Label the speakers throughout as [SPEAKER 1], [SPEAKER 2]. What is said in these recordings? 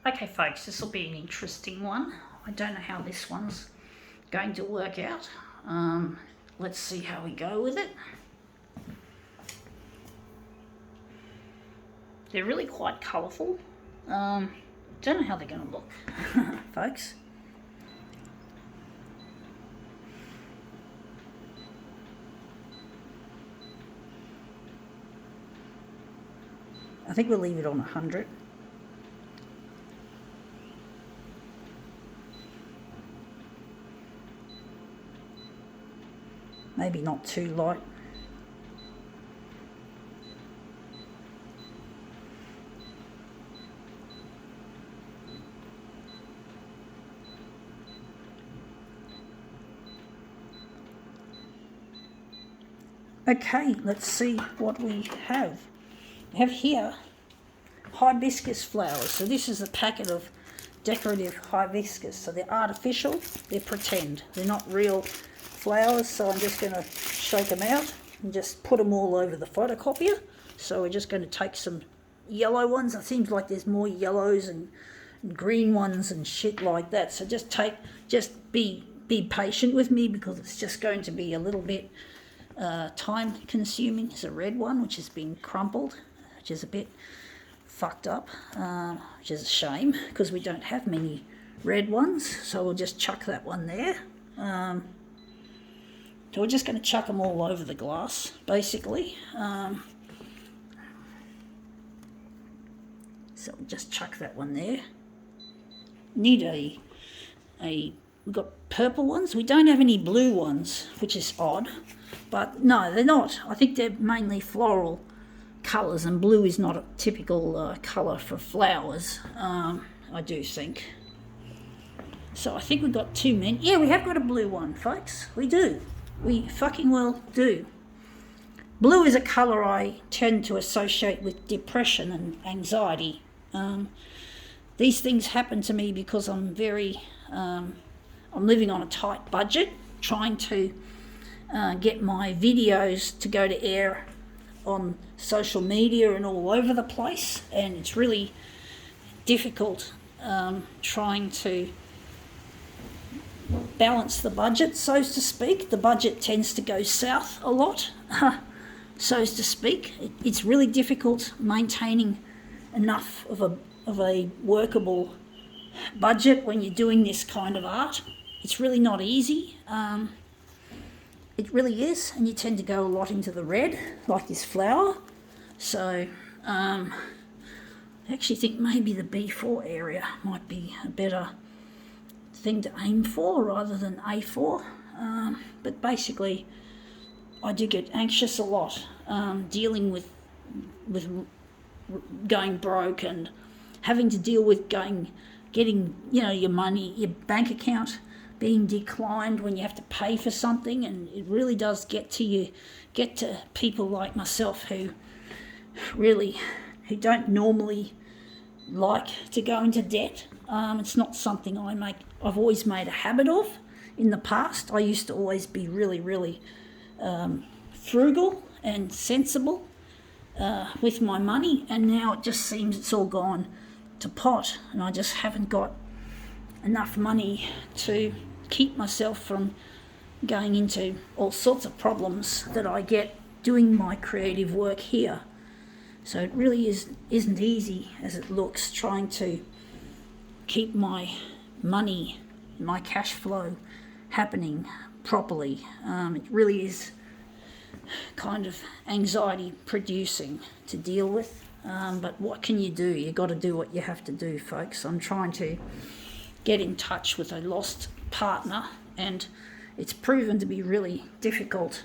[SPEAKER 1] Okay folks, this will be an interesting one. I don't know how this one's going to work out. Let's see how we go with it. They're really quite colourful. Don't know how they're going to look, folks. I think we'll leave it on 100. Maybe not too light. Okay, let's see what we have. We have here hibiscus flowers. So this is a packet of decorative hibiscus. So they're artificial, they're pretend. They're not real flowers, so I'm just going to shake them out and just put them all over the photocopier. So we're just going to take some yellow ones. It seems like there's more yellows and green ones and shit like that. So just be patient with me, because it's just going to be a little bit time consuming. It's a red one which has been crumpled, which is a bit fucked up, which is a shame because we don't have many red ones. So we'll just chuck that one there. So we're just going to chuck them all over the glass, basically. So we'll just chuck that one there. Need we've got purple ones. We don't have any blue ones, which is odd. But no, they're not. I think they're mainly floral colours, and blue is not a typical colour for flowers, I do think. So I think we've got too many. Yeah, we have got a blue one, folks. We do. We fucking well do. Blue is a colour I tend to associate with depression and anxiety. These things happen to me because I'm I'm living on a tight budget, trying to get my videos to go to air on social media and all over the place, and it's really difficult trying to balance the budget, so to speak. The budget tends to go south a lot, so to speak. It's really difficult maintaining enough of a workable budget when you're doing this kind of art. It's really not easy. It really is, and you tend to go a lot into the red, like this flower. So I actually think maybe the B4 area might be a better thing to aim for rather than A4. But basically, I do get anxious a lot, dealing with going broke and having to deal with getting your money, your bank account being declined when you have to pay for something. And it really does get to people like myself who don't normally like to go into debt. It's not something I've always made a habit of. In the past, I used to always be really frugal and sensible with my money, and now it just seems it's all gone to pot, and I just haven't got enough money to keep myself from going into all sorts of problems that I get doing my creative work here. So it really isn't easy as it looks, trying to keep my money, my cash flow happening properly. It really is kind of anxiety producing to deal with. But what can you do? You got to do what you have to do, folks. I'm trying to get in touch with a lost partner, and it's proven to be really difficult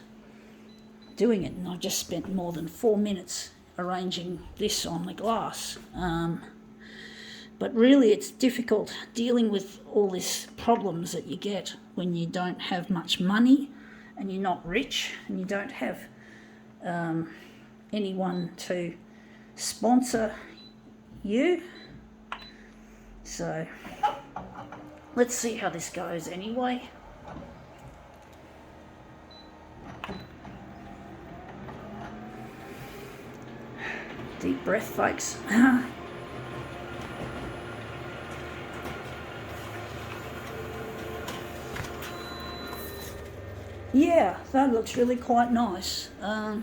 [SPEAKER 1] doing it. And I've just spent more than 4 minutes arranging this on the glass. But really it's difficult dealing with all these problems that you get when you don't have much money and you're not rich and you don't have anyone to sponsor you. So let's see how this goes anyway. Deep breath, folks. Yeah, that looks really quite nice. I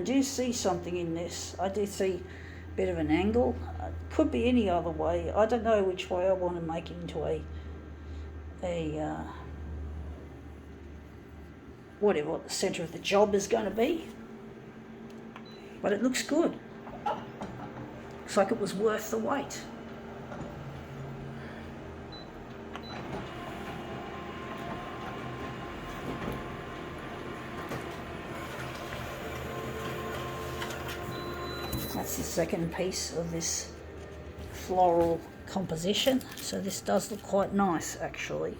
[SPEAKER 1] do see something in this. I do see a bit of an angle. Could be any other way. I don't know which way I want to make it into a whatever the centre of the job is going to be. But it looks good. Looks like it was worth the wait. That's the second piece of this floral composition. So this does look quite nice actually.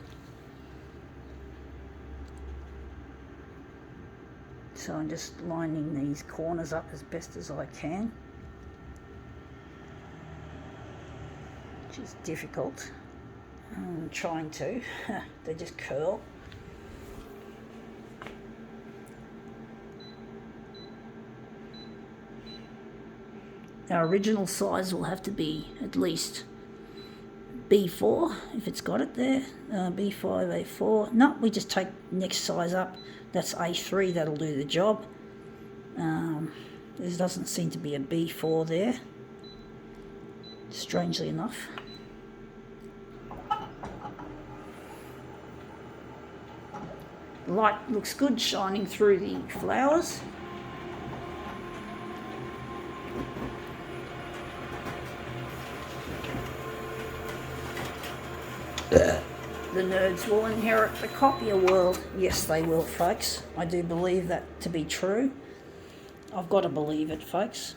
[SPEAKER 1] So I'm just lining these corners up as best as I can, which is difficult. I'm trying to. They just curl. Our original size will have to be at least B4 if it's got it there. B5, A4. No, we just take next size up. That's A3, that'll do the job. There doesn't seem to be a B4 there, strangely enough. Light looks good shining through the flowers. The nerds will inherit the copier world. Yes, they will, folks. I do believe that to be true. I've got to believe it, folks.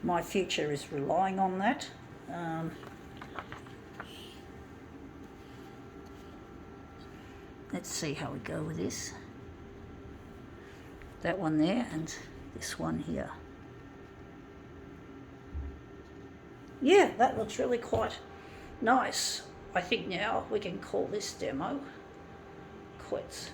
[SPEAKER 1] My future is relying on that. Let's see how we go with this. That one there and this one here. Yeah, that looks really quite nice. I think now we can call this demo quits.